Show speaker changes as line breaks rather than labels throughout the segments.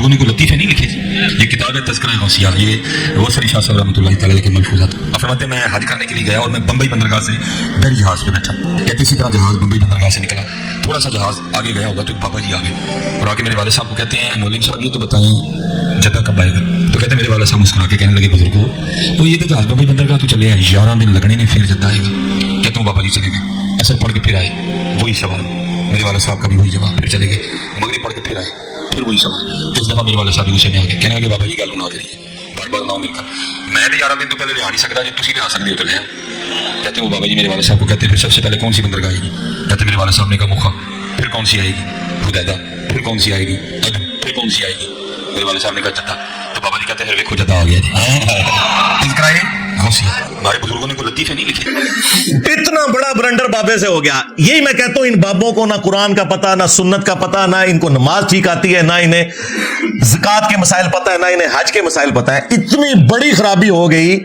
बुजुर्गों ने कोई लतीफ़े नहीं लिखे। ये किताब है तज़किरा गौसिया, ये वसरी शाह साहब रहमतुल्लाह तआला के महफूज़ात। अब फरमाते मैं हज करने के लिए गया और मैं बम्बई बंदरगाह से बहरी जहाज़ पे बैठा। कहते इसी तरह जहाज़ बम्बई बंदरगाह से निकला, थोड़ा सा जहाज़ आगे गया होगा तो एक बाबा जी आ गए और आके मेरे वाले साहब को कहते हैं मौलवी साहब ये तो बताएं जद्दा कब आएगा। तो कहते मेरे वाले साहब मुस्कुरा के कहने लगे बुजुर्गो तो ये तो जहाज़ बम्बई बंदरगाह तो चले आए, 11 दिन लगने ने फिर जद्दा आएगा। कहते बाबा जी चले गए, असर पढ़ के फिर आए, वही सवाल। मेरे वाले साहब का भी वही जवाब, फिर चले गए, मगरिब पढ़ के फिर आए, फिर वही सवाल। इस दफा मेरे वाले साहब गुस्से में आ गए, कहने लगे बाबा जी गल ना करिए, बार बार ना मिलकर मैं तो 11 दिन तो पहले ले आ नहीं सकता जी, तुम भी आ सकते हो तो ले। कहते वो बाबा जी मेरे वाले साहब को कहते फिर सबसे पहले कौन सी बंदरगाह आएगी। कहते मेरे वाले साहब ने कहा मुखा, फिर कौन सी आएगी हुदैदा, फिर कौन सी आएगी अदम, फिर कौन सी आएगी। मेरे वाले साहब ने कहा जद्दा। तो बाबा जी कहते हैं देखो जद्दा आ गया जी। हमारे बुजुर्गों ने कोई लतीफे नहीं लिखे।
इतना बड़ा ब्लंडर बाबे से हो गया। यही मैं कहता हूं इन बाबों को ना कुरान का पता, ना सुन्नत का पता, ना इनको नमाज ठीक आती है, ना इन्हें ज़कात के मसाइल पता है, ना इन्हें हज के मसाइल पता है। इतनी बड़ी खराबी हो गई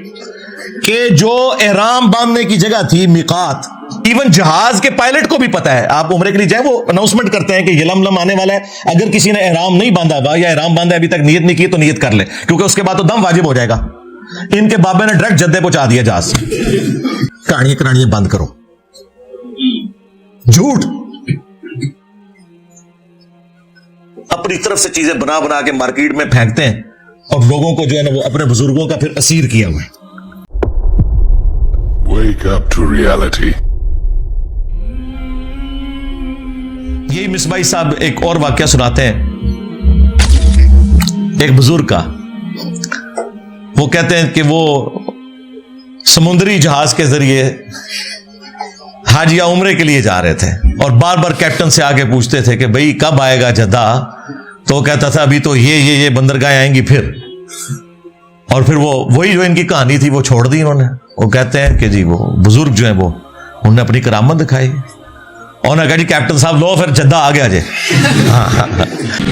कि जो एहराम बांधने की जगह थी मिकात, इवन जहाज के पायलट को भी पता है। आप उम्रे के लिए जाए वो अनाउंसमेंट करते हैं कि यलमलम आने वाला है, अगर किसी ने एहराम नहीं बांधा हुआ या एहराम बांधा अभी तक नियत नहीं की तो नियत कर ले, क्योंकि उसके बाद तो दम वाजिब हो जाएगा। इनके बाबे ने डायरेक्ट जद्दे पहुंचा दिया जहाज से। कहानियां करानियां बंद करो, झूठ अपनी तरफ से चीजें बना बना के मार्केट में फेंकते हैं और लोगों को जो है ना वो अपने बुजुर्गों का फिर असीर किया हुआ है।
Wake up to reality.
यही मिसबाई साहब एक और वाकया सुनाते हैं एक बुजुर्ग का। वो कहते हैं कि वो समुद्री जहाज के जरिए हज या उम्रे के लिए जा रहे थे और बार बार कैप्टन से आके पूछते थे कि भाई कब आएगा जद्दा। तो वो कहता था अभी तो ये बंदरगाह आएंगी फिर। और फिर वो वही जो इनकी कहानी थी वो छोड़ दी उन्होंने। वो कहते हैं कि जी वो बुजुर्ग जो है वो उन्होंने अपनी करामत दिखाई और कहा जी कैप्टन साहब लो फिर जद्दा आ गया जे।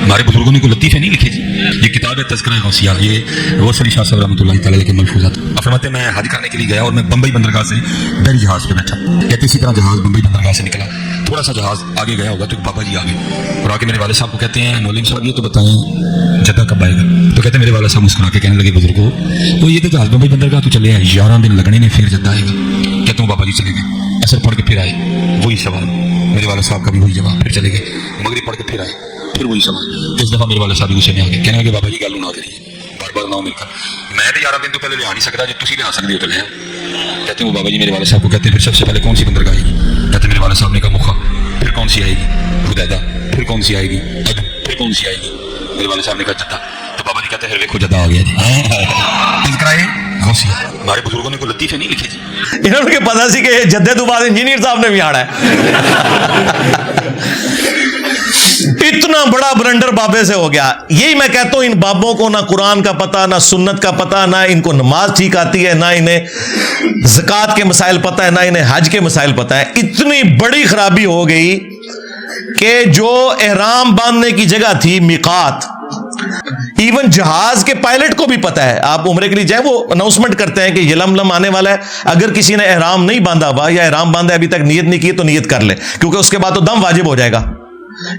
हमारे बुजुर्गों ने कोई लतीफे नहीं लिखे। ये किताब है तज़किरा गौसिया, ये वसरी शाह साहब रहमतुल्लाह तआला के महफूज़ात। अब फरमाते मैं हज करने के लिए गया और मैं बम्बई बंदरगाह से बहरी जहाज़ पे बैठा। कहते इसी तरह जहाज़ बम्बई बंदरगाह से निकला, थोड़ा सा जहाज़ आगे गया होगा तो एक बाबा जी आ गए और आके मेरे वाले साहब को कहते हैं मौलवी साहब ये तो बताएं जद्दा कब आएगा। तो कहते मेरे वाले साहब मुस्कुरा के कहने लगे बुजुर्गो तो ये तो जहाज़ बम्बई बंदरगाह तो चले आए, 11 दिन लगने ने फिर जद्दा आएगा। कहते बाबा जी चले गए, असर पढ़ के फिर आए, वही सवाल। मेरे वाले साहब का भी वही जवाब, फिर चले गए, मगरिब पढ़ के फिर आए, फिर वही सवाल। इस दफा मेरे वाले साहब गुस्से में आ गए, कहने लगे बाबा जी गल ना करिए, बार बार ना मिलकर मैं तो 11 दिन तो पहले ले आ नहीं सकता जी, तुम भी आ सकते हो तो ले। कहते वो बाबा जी मेरे वाले साहब को कहते फिर सबसे पहले कौन सी बंदरगाह आएगी। कहते मेरे वाले साहब ने कहा मुखा, फिर कौन सी आएगी हुदैदा, फिर कौन सी आएगी अदम, फिर कौन सी आएगी। मेरे वाले साहब ने कहा जद्दा। तो बाबा जी कहते हैं देखो जद्दा आ गया जी। हमारे बुजुर्गों ने कोई लतीफे नहीं लिखे।
इन्होंने पता सी कि जद्दे तो बाद इंजीनियर साहब ने भी आना है। इतना बड़ा ब्लंडर बाबे से हो गया। यही मैं कहता हूं इन बाबों को ना कुरान का पता, ना सुन्नत का पता, ना इनको नमाज ठीक आती है, ना इन्हें ज़कात के मसाइल पता है, ना इन्हें हज के मसाइल पता है। इतनी बड़ी खराबी हो गई कि जो एहराम बांधने की जगह थी मिकात, इवन जहाज के पायलट को भी पता है। आप उम्रे के लिए जाए वो अनाउंसमेंट करते हैं कि यलमलम आने वाला है, अगर किसी ने एहराम नहीं बांधा हुआ या एहराम बांधा अभी तक नियत नहीं की तो नियत कर ले, क्योंकि उसके बाद तो दम वाजिब हो जाएगा।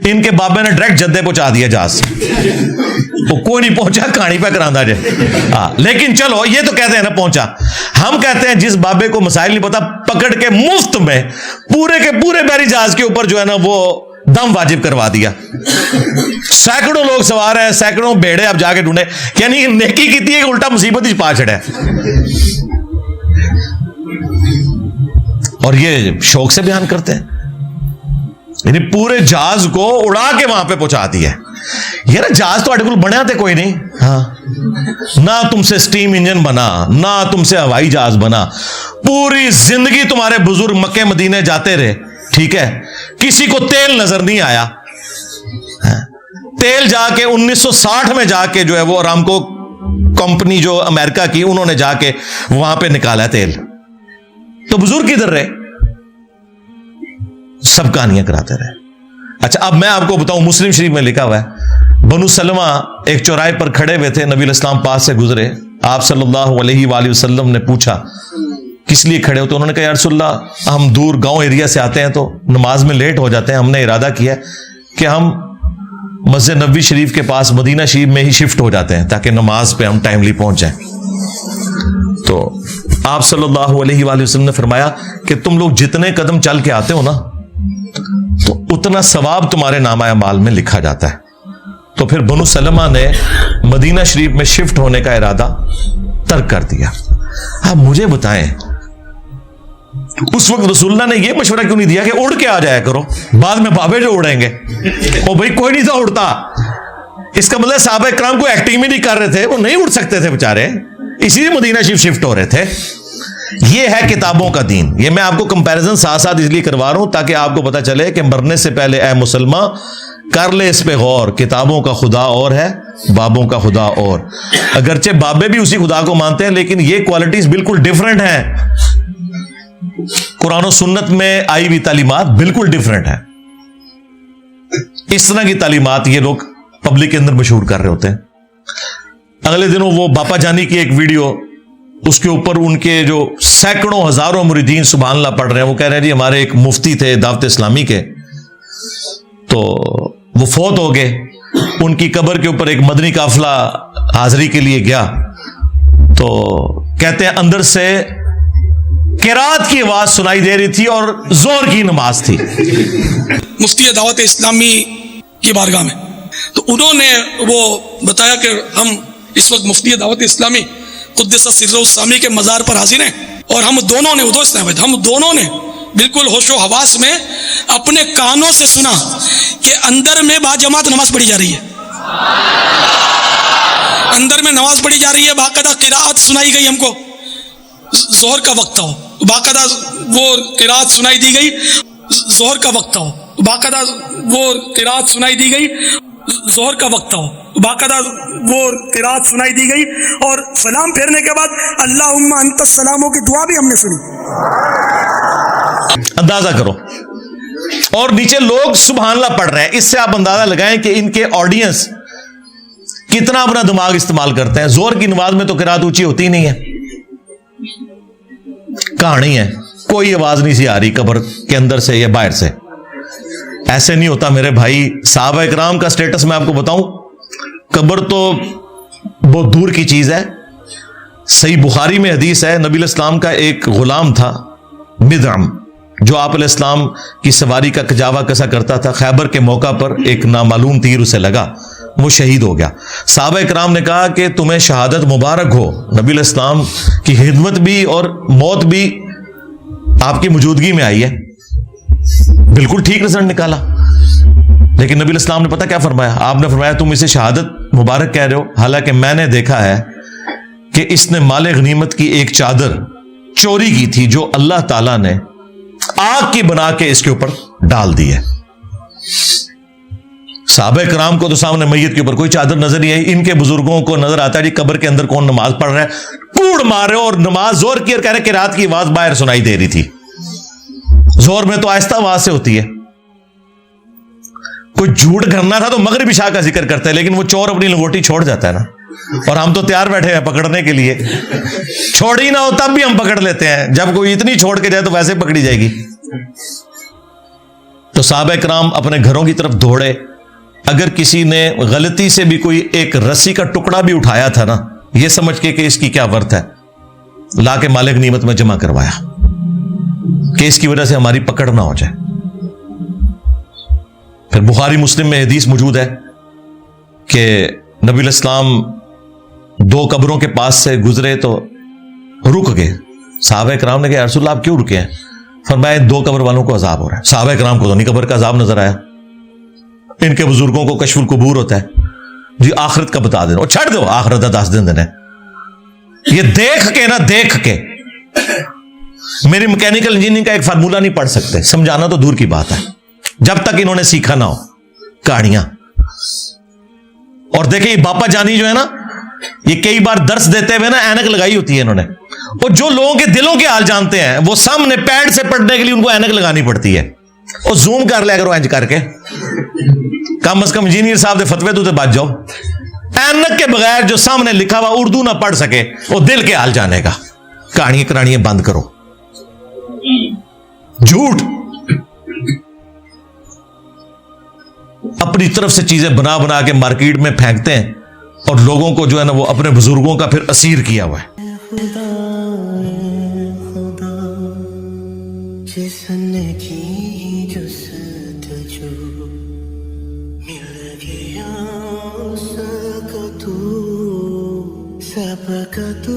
इनके बाबे ने डायरेक्ट जद्दे पहुंचा दिया जहाज से। वो कोई नहीं पहुंचा, कहानी पे करांदा जे। लेकिन चलो ये तो कहते हैं ना पहुंचा। हम कहते हैं जिस बाबे को मसाइल नहीं पता पकड़ के मुफ्त में पूरे के पूरे बहरी जहाज के ऊपर जो है ना वो दम वाजिब करवा दिया। सैकड़ों लोग सवार हैं, सैकड़ों भेड़े आप जाके ढूंढे, यानी नेकी की थी उल्टा मुसीबत ही पा छड़े। और ये शौक से बयान करते हैं, यानी पूरे जहाज को उड़ा के वहां पे पहुंचा दिया। ये ना जहाज तो आर्टिकल बनया थे कोई नहीं। हाँ, ना तुमसे स्टीम इंजन बना, ना तुमसे हवाई जहाज बना। पूरी जिंदगी तुम्हारे बुजुर्ग मक्के मदीने जाते रहे, ठीक है, किसी को तेल नजर नहीं आया। तेल जाके 1960 में जाके जो है वो अरामको कंपनी जो अमेरिका की, उन्होंने जाके वहां पे निकाला तेल। तो बुजुर्ग किधर रहे? सब कहानियां कराते रहे। अच्छा, अब मैं आपको बताऊं, मुस्लिम शरीफ में लिखा हुआ है, बनु सलमा एक चौराहे पर खड़े हुए थे, नबी इस्लाम पास से गुजरे। आप सल्लल्लाहु अलैहि वसल्लम ने पूछा किस लिए खड़े हो? तो उन्होंने कहा या रसूलल्लाह, हम दूर गांव एरिया से आते हैं तो नमाज में लेट हो जाते हैं, हमने इरादा किया कि हम مسجد نبوی شریف کے پاس مدینہ شریف میں ہی شفٹ ہو جاتے ہیں تاکہ نماز پہ ہم ٹائملی پہنچ جائیں. تو آپ صلی اللہ علیہ وآلہ وسلم نے فرمایا کہ تم لوگ جتنے قدم چل کے آتے ہو نا تو اتنا ثواب تمہارے نامہ اعمال میں لکھا جاتا ہے. تو پھر بنو سلمہ نے مدینہ شریف میں شفٹ ہونے کا ارادہ ترک کر دیا. آپ مجھے بتائیں اس وقت رسول اللہ نے یہ مشورہ کیوں نہیں دیا کہ اڑ کے آ جایا کرو, بعد میں بابے جو اڑیں گے. او بھائی کوئی نہیں تھا اڑتا, اس کا مطلب صحابہ کرام کو ایکٹنگ ہی نہیں کر رہے تھے, وہ نہیں اڑ سکتے تھے بےچارے, اسی لیے مدینہ شریف شفٹ ہو رہے تھے. یہ ہے کتابوں کا دین. یہ میں آپ کو کمپیریزن ساتھ ساتھ اس لیے کروا رہا ہوں تاکہ آپ کو پتا چلے کہ مرنے سے پہلے اے مسلمان کر لے اس پہ غور. کتابوں کا خدا اور ہے, بابوں کا خدا اور. اگرچہ بابے بھی اسی خدا کو مانتے ہیں لیکن یہ کوالٹیز بالکل ڈیفرنٹ ہیں. قرآن و سنت میں آئی ہوئی تعلیمات بالکل ڈیفرنٹ ہیں. اس طرح کی تعلیمات یہ لوگ پبلک کے اندر مشہور کر رہے ہوتے ہیں. اگلے دنوں وہ باپا جانی کی ایک ویڈیو, اس کے اوپر ان کے جو سینکڑوں ہزاروں مریدین سبحان اللہ پڑھ رہے ہیں. وہ کہہ رہے ہیں جی ہمارے ایک مفتی تھے دعوت اسلامی کے, تو وہ فوت ہو گئے. ان کی قبر کے اوپر ایک مدنی قافلہ حاضری کے لیے گیا تو کہتے ہیں اندر سے قرات کی آواز سنائی دے رہی تھی اور زور کی نماز تھی.
مفتی دعوت اسلامی کی بارگاہ میں تو انہوں نے وہ بتایا کہ ہم اس وقت مفتی دعوت اسلامی قدس سر السامی کے مزار پر حاضر ہیں, اور ہم دونوں نے ہم دونوں نے بالکل ہوش و حواس میں اپنے کانوں سے سنا کہ اندر میں با جماعت نماز پڑھی جا رہی ہے, اندر میں نماز پڑھی جا رہی ہے. باقاعدہ قراءت سنائی گئی ہم کو, ظہر کا وقت تھا, باقاعدہ وہ قراءت سنائی دی گئی. ظہر کا وقت تھا, باقاعدہ وہ قراءت سنائی دی گئی. ظہر کا وقت تھا, باقاعدہ وہ قراءت سنائی دی گئی, اور سلام پھیرنے کے بعد اللہم انت السلاموں کی دعا بھی ہم نے سنی.
اندازہ کرو, اور نیچے لوگ سبحان اللہ پڑھ رہے ہیں. اس سے آپ اندازہ لگائیں کہ ان کے آڈینس کتنا اپنا دماغ استعمال کرتے ہیں. زور کی نماز میں تو قرات اونچی ہوتی نہیں ہے, کہانی ہے, کوئی آواز نہیں سی آ رہی قبر کے اندر سے یا باہر سے. ایسے نہیں ہوتا میرے بھائی. صحابہ اکرام کا سٹیٹس میں آپ کو بتاؤں, قبر تو بہت دور کی چیز ہے. صحیح بخاری میں حدیث ہے, نبی الاسلام کا ایک غلام تھا مدعم, جو آپ علیہ السلام کی سواری کا کجاوا کسا کرتا تھا. خیبر کے موقع پر ایک نامعلوم تیر اسے لگا, وہ شہید ہو گیا. صحابہ اکرام نے کہا کہ تمہیں شہادت مبارک ہو, نبی علیہ السلام کی خدمت بھی اور موت بھی آپ کی موجودگی میں آئی ہے. بالکل ٹھیک رزلٹ نکالا. لیکن نبی علیہ السلام نے پتہ کیا فرمایا؟ آپ نے فرمایا تم اسے شہادت مبارک کہہ رہے ہو, حالانکہ میں نے دیکھا ہے کہ اس نے مال غنیمت کی ایک چادر چوری کی تھی جو اللہ تعالیٰ نے آگ کی بنا کے اس کے اوپر ڈال دی ہے. صحابہ کرام کو تو سامنے میت کے اوپر کوئی چادر نظر نہیں آئی. ان کے بزرگوں کو نظر آتا ہے جی قبر کے اندر کون نماز پڑھ رہا ہے, کوڑ مار رہے اور نماز زور کی, اور کہہ رہے کہ رات کی آواز باہر سنائی دے رہی تھی. زور میں تو آہستہ آواز سے ہوتی ہے. کوئی جھوٹ کرنا تھا تو مغرب عشاء کا ذکر کرتا ہے, لیکن وہ چور اپنی لنگوٹی چھوڑ جاتا ہے نا, اور ہم تو تیار بیٹھے ہیں پکڑنے کے لیے. چھوڑ ہی نہ ہو تب بھی ہم پکڑ لیتے ہیں, جب کوئی اتنی چھوڑ کے جائے تو ویسے پکڑی جائے گی. تو صحابہ کرام اپنے گھروں کی طرف دوڑے. اگر کسی نے غلطی سے بھی کوئی ایک رسی کا ٹکڑا بھی اٹھایا تھا نا, یہ سمجھ کے کہ اس کی کیا ورت ہے, لا کے مال غنیمت میں جمع کروایا کہ اس کی وجہ سے ہماری پکڑ نہ ہو جائے. پھر بخاری مسلم میں حدیث موجود ہے کہ نبی علیہ السلام دو قبروں کے پاس سے گزرے تو رک گئے. صحابہ کرام نے کہا یا رسول اللہ آپ کیوں رکے ہیں؟ فرمایا دو قبر والوں کو عذاب ہو رہا ہے. صحابہ کرام کو تو نہیں قبر کا عذاب نظر آیا, ان کے بزرگوں کو کشف القبور ہوتا ہے, جی آخرت کا بتا دینا, اور چھڑ دو آخرت 10 دن دینے. یہ دیکھ کے نا, دیکھ کے میری میکینیکل انجینئرنگ کا ایک فارمولہ نہیں پڑھ سکتے, سمجھانا تو دور کی بات ہے جب تک انہوں نے سیکھا نہ ہو کہانیاں. اور دیکھیں یہ باپا جانی جو ہے نا, یہ کئی بار درس دیتے ہوئے نا اینک لگائی ہوتی ہے انہوں نے, اور جو لوگوں کے دلوں کے حال جانتے ہیں وہ سامنے پیڈ سے پڑھنے کے لیے ان کو اینک لگانی پڑتی ہے. اور زوم کر لیا کرو اینج کر کے, کم از کم انجینئر صاحب دے فتوے تو بچ جاؤ. اینک کے بغیر جو سامنے لکھا ہوا اردو نہ پڑھ سکے وہ دل کے حال جانے گا. کہانیاں کرانیاں بند کرو, جھوٹ. अपनी तरफ से चीजें बना बना के मार्केट में फेंकते हैं और लोगों को जो है ना वो अपने बुजुर्गों का फिर असीर किया हुआ है।
जिसने की जुस्तजू मिल गया उसका तू सबका तू